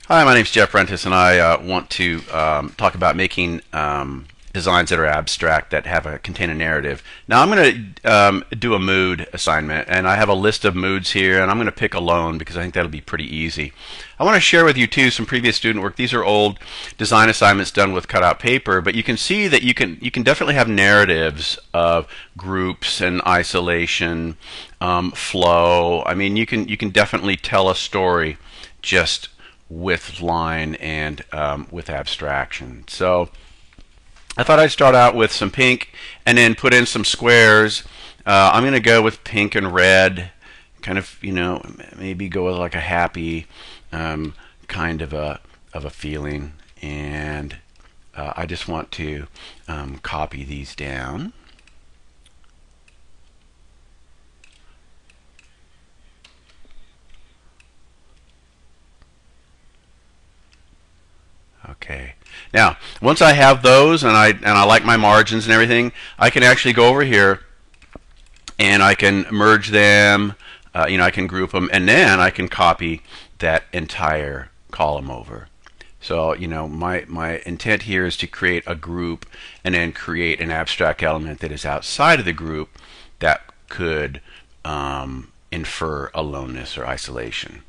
Hi, my name is Jeff Rentis, and I want to talk about making designs that are abstract that have a contain a narrative. Now, I'm going to do a mood assignment, and I have a list of moods here, and I'm going to pick alone because I think that'll be pretty easy. I want to share with you too some previous student work. These are old design assignments done with cutout paper, but you can see that you can definitely have narratives of groups and isolation, flow. I mean, you can definitely tell a story just with line and with abstraction. So I thought I'd start out with some pink and then put in some squares. I'm going to go with pink and red, kind of, maybe go with like a happy kind of a feeling. And I just want to copy these down. Okay. Now, once I have those and I like my margins and everything, I can actually go over here and I can merge them. I can group them, and then I can copy that entire column over. So, my intent here is to create a group and then create an abstract element that is outside of the group that could infer aloneness or isolation.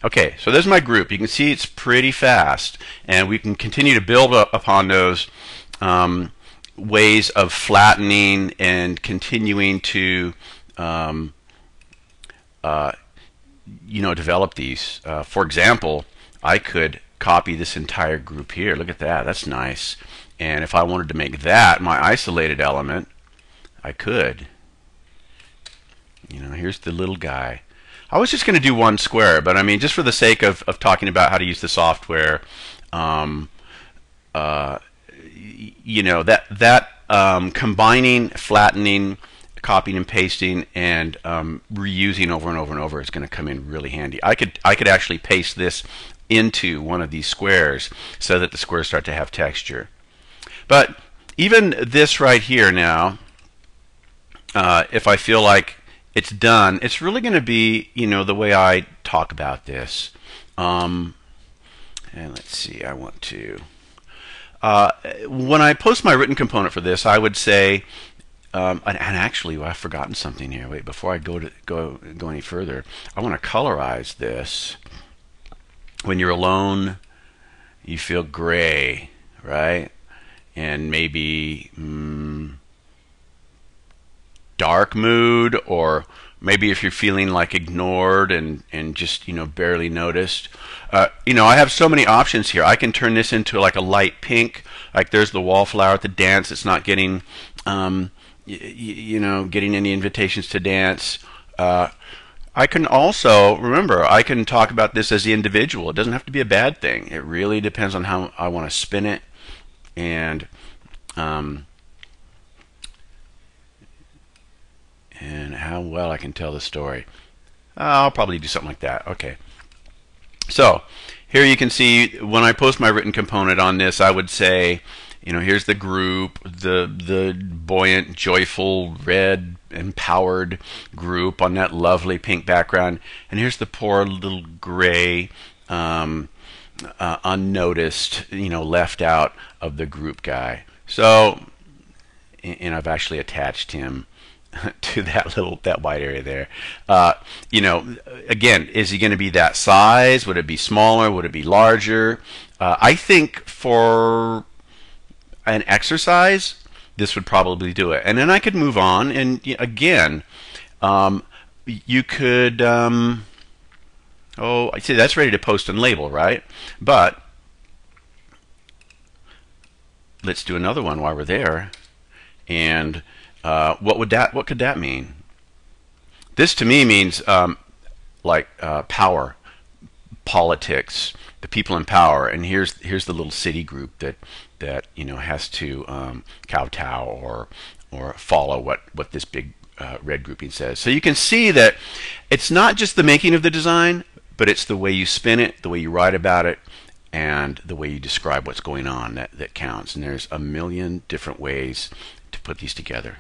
Okay, so there's my group. You can see it's pretty fast, and we can continue to build up upon those ways of flattening and continuing to develop these. For example, I could copy this entire group here. Look at that. That's nice. And if I wanted to make that my isolated element, I could. Here's the little guy. I was just going to do one square, but I mean, just for the sake of talking about how to use the software, combining, flattening, copying and pasting, and reusing over and over and over is going to come in really handy. I could actually paste this into one of these squares so that the squares start to have texture. But even this right here now, if I feel like it's done, it's really going to be, the way I talk about this. And let's see, I want to... when I post my written component for this, I would say, and actually, I've forgotten something here. Wait, before I go any further, I want to colorize this. When you're alone, you feel gray, right? And maybe... dark mood, or maybe if you're feeling like ignored and just barely noticed. I have so many options here. I can turn this into like a light pink, like there's the wallflower at the dance. It's not getting getting any invitations to dance. I can also, remember, I can talk about this as the individual. It doesn't have to be a bad thing. It really depends on how I want to spin it, and how well I can tell the story. I'll probably do something like that. Okay. So here you can see when I post my written component on this, I would say, here's the group, the buoyant, joyful, red, empowered group on that lovely pink background, and here's the poor little gray, unnoticed, left out of the group guy. So, and I've actually attached him to that white area there. Again, is he going to be that size? Would it be smaller? Would it be larger? I think for an exercise, this would probably do it. And then I could move on, and again, you could, I see that's ready to post and label, right? But let's do another one while we're there. And what could that mean? This to me means power, politics, the people in power, and here's the little city group that has to kowtow or follow what this big red grouping says. So you can see that it's not just the making of the design, but it's the way you spin it, the way you write about it, and the way you describe what's going on that counts. And there's a million different ways to put these together.